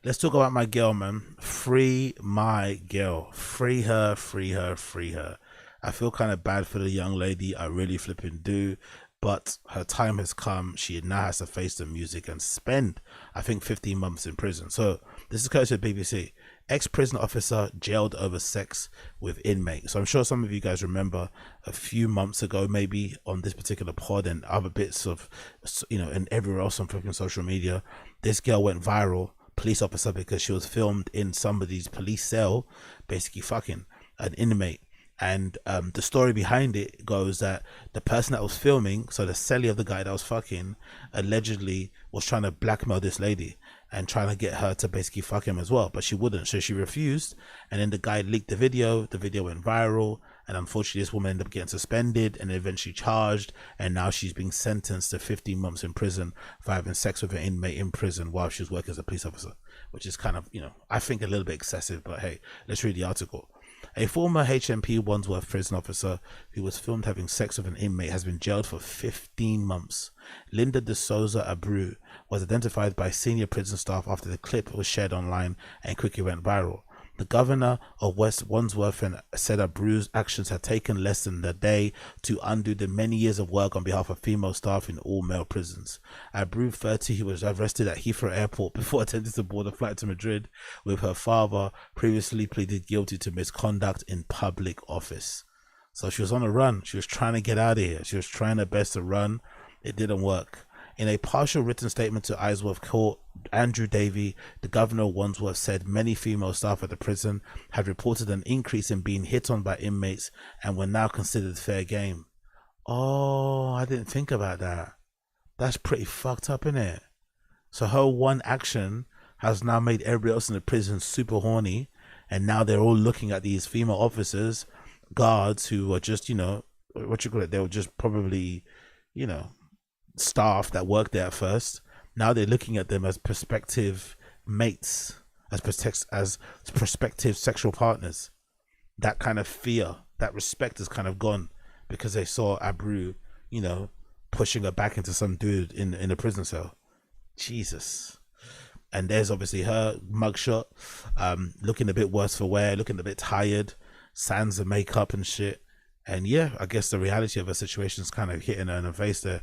let's talk about my girl, man. Free my girl. Free her, free her, free her. I feel kind of bad for the young lady. I really flipping do. But her time has come. She now has to face the music and spend, I think, 15 months in prison. So this is courtesy of BBC. Ex-prison officer jailed over sex with inmate. So I'm sure some of you guys remember a few months ago, maybe on this particular pod and other bits of, and everywhere else on freaking social media, this girl went viral, police officer, because she was filmed in somebody's police cell, basically fucking an inmate. And the story behind it goes that the person that was filming, so the celly of the guy that was fucking, allegedly was trying to blackmail this lady and trying to get her to basically fuck him as well, but she wouldn't, so she refused. And then the guy leaked the video went viral, and unfortunately this woman ended up getting suspended and eventually charged, and now she's being sentenced to 15 months in prison for having sex with an inmate in prison while she was working as a police officer, which is kind of, I think a little bit excessive, but hey, let's read the article. A former HMP Wandsworth prison officer who was filmed having sex with an inmate has been jailed for 15 months. Linda de Sousa Abreu was identified by senior prison staff after the clip was shared online and quickly went viral. The governor of West Wandsworth said Abreu's actions had taken less than a day to undo the many years of work on behalf of female staff in all male prisons. Abreu, 30, who was arrested at Heathrow Airport before attempting to board a flight to Madrid with her father, previously pleaded guilty to misconduct in public office. So she was on a run. She was trying to get out of here. She was trying her best to run. It didn't work. In a partial written statement to Isleworth Court, Andrew Davey, the governor of Wandsworth, said many female staff at the prison had reported an increase in being hit on by inmates and were now considered fair game. Oh, I didn't think about that. That's pretty fucked up, isn't it? So her one action has now made everybody else in the prison super horny, and now they're all looking at these female officers, guards, who are just, they were just probably, staff that worked there at first. Now they're looking at them as prospective mates, as prospective sexual partners. That kind of fear, that respect has kind of gone because they saw Abreu, pushing her back into some dude in a prison cell. Jesus. And there's obviously her mugshot, looking a bit worse for wear, looking a bit tired, sans the makeup and shit. And yeah, I guess the reality of her situation is kind of hitting her in the face there.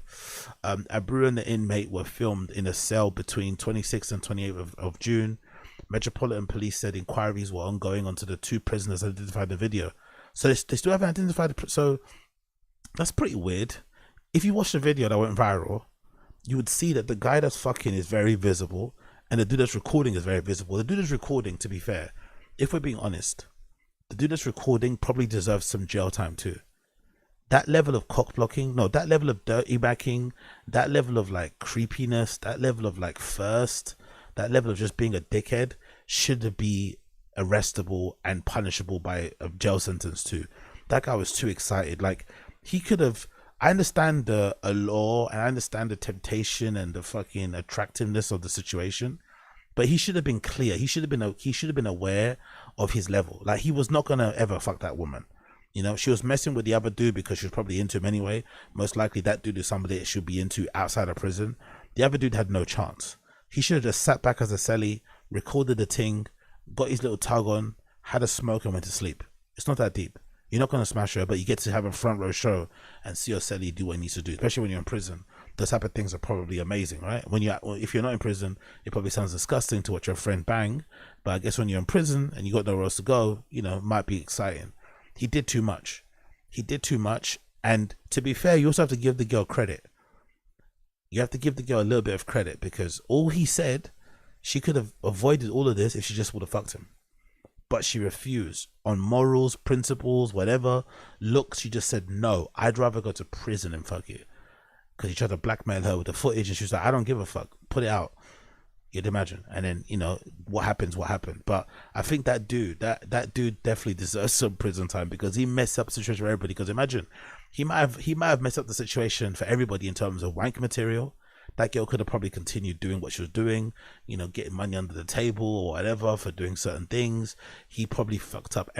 Abreu and the inmate were filmed in a cell between 26th and 28th of June. Metropolitan Police said inquiries were ongoing onto the two prisoners identified in the video. So they still haven't identified so that's pretty weird. If you watch the video that went viral, you would see that the guy that's fucking is very visible and the dude that's recording is very visible. The dude that's recording, to be fair, if we're being honest, the dude that's recording probably deserves some jail time too. That level of cock blocking, no, that level of dirty backing, that level of like creepiness, that level of like thirst, that level of just being a dickhead should be arrestable and punishable by a jail sentence too. That guy was too excited. Like, he could have, I understand a law and I understand the temptation and the fucking attractiveness of the situation, but he should have been clear. He should have been aware of his level. Like, he was not gonna ever fuck that woman. She was messing with the other dude because she was probably into him anyway. Most likely that dude is somebody that she'll be into outside of prison. The other dude had no chance. He should have just sat back as a celly, recorded the ting, got his little tug on, had a smoke and went to sleep. It's not that deep. You're not gonna smash her, but you get to have a front row show and see your celly do what he needs to do, especially when you're in prison. Those type of things are probably amazing, right? If you're not in prison, it probably sounds disgusting to watch your friend bang, but I guess when you're in prison and you got nowhere else to go, it might be exciting. He did too much. And to be fair, you also have to give the girl credit. You have to give the girl a little bit of credit, because all he said, she could have avoided all of this if she just would have fucked him. But she refused. On morals, principles, whatever, looks, she just said, no, I'd rather go to prison than fuck you. Because he tried to blackmail her with the footage and she was like, I don't give a fuck, put it out. You'd imagine. And then, what happened. But I think that dude definitely deserves some prison time, because he messed up the situation for everybody. Because imagine, he might have messed up the situation for everybody in terms of wank material. That girl could have probably continued doing what she was doing, getting money under the table or whatever for doing certain things. He probably fucked up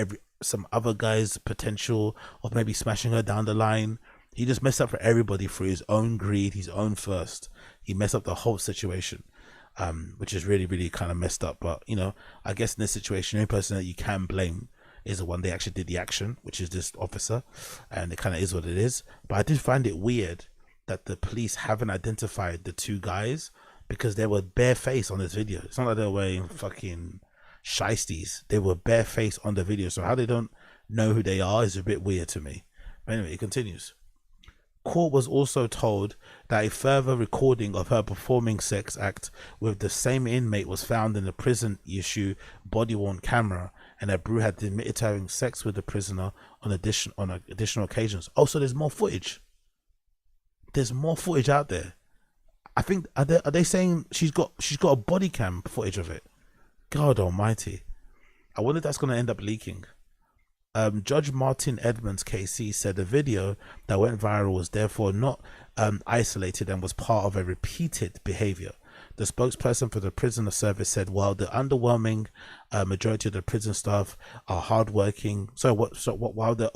some other guy's potential of maybe smashing her down the line. He just messed up for everybody for his own greed, his own thirst. He messed up the whole situation. which is really, really kind of messed up. But, you know, I guess in this situation, the only person that you can blame is the one they actually did the action, which is this officer, and it kind of is what it is. But I did find it weird that the police haven't identified the two guys, because they were barefaced on this video. It's not like they were wearing fucking shiesties. They were barefaced on the video. So how they don't know who they are is a bit weird to me. But anyway, it continues. Court was also told that a further recording of her performing sex act with the same inmate was found in the prison issue body-worn camera, and Abreu had admitted to having sex with the prisoner on additional occasions. Oh, so there's more footage. There's more footage out there. I think are they saying she's got a body cam footage of it? God almighty. I wonder if that's going to end up leaking. Judge Martin Edmonds KC said the video that went viral was therefore not isolated and was part of a repeated behavior. The spokesperson for the prisoner service said, while the overwhelming majority of the prison staff are hardworking, while the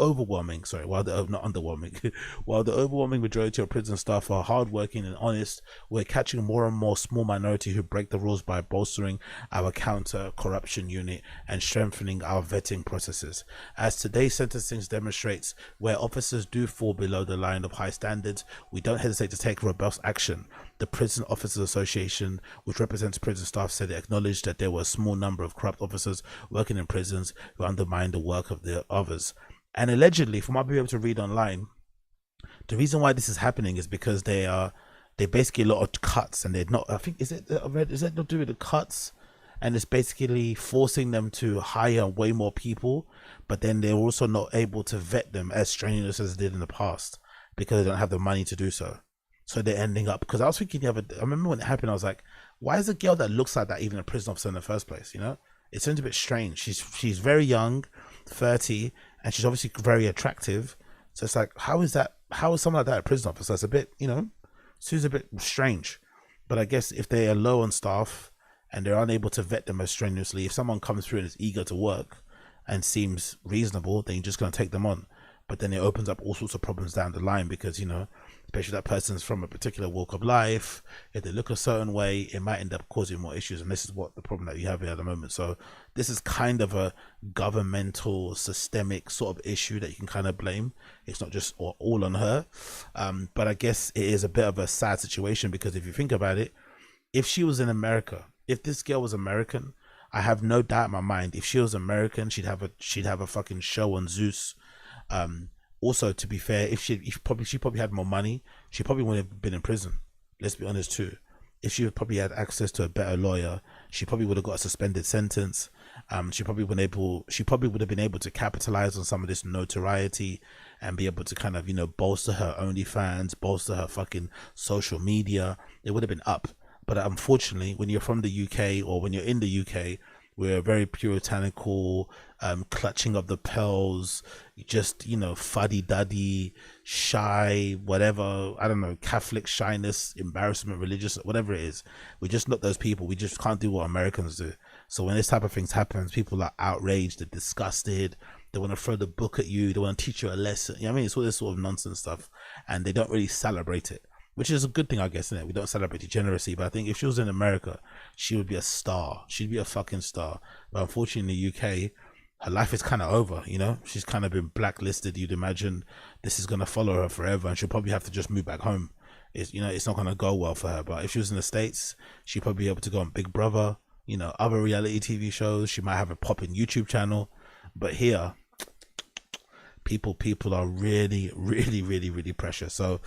overwhelming majority of prison staff are hardworking and honest, we're catching more and more small minority who break the rules by bolstering our counter-corruption unit and strengthening our vetting processes. As today's sentencing demonstrates, where officers do fall below the line of high standards, we don't hesitate to take robust action. The Prison Officers Association, which represents prison staff, said it acknowledged that there were a small number of corrupt officers working in prisons who undermined the work of the others. And allegedly, from what I've been able to read online, the reason why this is happening is because they basically a lot of cuts, and they're not, I think, is it to do with the cuts? And it's basically forcing them to hire way more people, but then they're also not able to vet them as strenuous as they did in the past because they don't have the money to do so. So they're ending up, because I was thinking I remember when it happened, I was like, why is a girl that looks like that even a prison officer in the first place? You know, it seems a bit strange. She's very young, 30, and she's obviously very attractive. So it's like, how is someone like that a prison officer? It's a bit, you know, seems a bit strange. But I guess if they are low on staff and they're unable to vet them as strenuously, if someone comes through and is eager to work and seems reasonable, then you're just going to take them on. But then it opens up all sorts of problems down the line, because, you know, especially that person's from a particular walk of life, if they look a certain way, it might end up causing more issues. And this is what the problem that you have here at the moment. So this is kind of a governmental, systemic sort of issue that you can kind of blame. It's not just all on her. But I guess it is a bit of a sad situation, because if you think about it, if she was in America, if this girl was American, I have no doubt in my mind, if she was American, she'd have a fucking show on Zeus. Also, to be fair, if she probably had more money, she probably wouldn't have been in prison. Let's be honest too. If she probably had access to a better lawyer, she probably would have got a suspended sentence. She probably would have been able to capitalize on some of this notoriety and be able to kind of, you know, bolster her OnlyFans, bolster her fucking social media. It would have been up. But unfortunately, when you're from the UK, or when you're in the UK, we're very puritanical, clutching of the pearls, just, you know, fuddy-duddy, shy, whatever, I don't know, Catholic shyness, embarrassment, religious, whatever it is. We're just not those people. We just can't do what Americans do. So when this type of things happens, people are outraged, they're disgusted, they want to throw the book at you, they want to teach you a lesson. You know what I mean? It's all this sort of nonsense stuff, and they don't really celebrate it, which is a good thing, I guess, isn't it? We don't celebrate degeneracy, but I think if she was in America, she would be a star. She'd be a fucking star. But unfortunately, in the UK, her life is kind of over, you know? She's kind of been blacklisted. You'd imagine this is going to follow her forever, and she'll probably have to just move back home. It's, you know, it's not going to go well for her. But if she was in the States, she'd probably be able to go on Big Brother, you know, other reality TV shows. She might have a popping YouTube channel. But here, people are really precious. So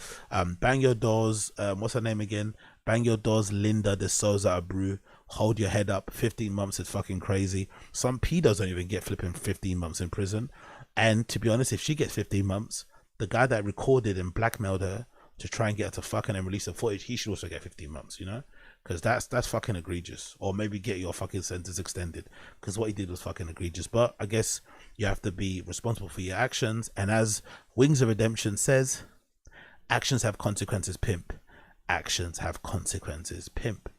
bang your doors, what's her name again? Bang your doors, Linda de Sousa Abreu. Hold your head up. 15 months is fucking crazy. Some pedos don't even get flipping 15 months in prison. And to be honest, if she gets 15 months, the guy that recorded and blackmailed her to try and get her to fucking and release the footage, he should also get 15 months, you know? Because that's fucking egregious. Or maybe get your fucking sentence extended, because what he did was fucking egregious. But I guess you have to be responsible for your actions, and as Wings of Redemption says, actions have consequences, pimp. Actions have consequences, pimp.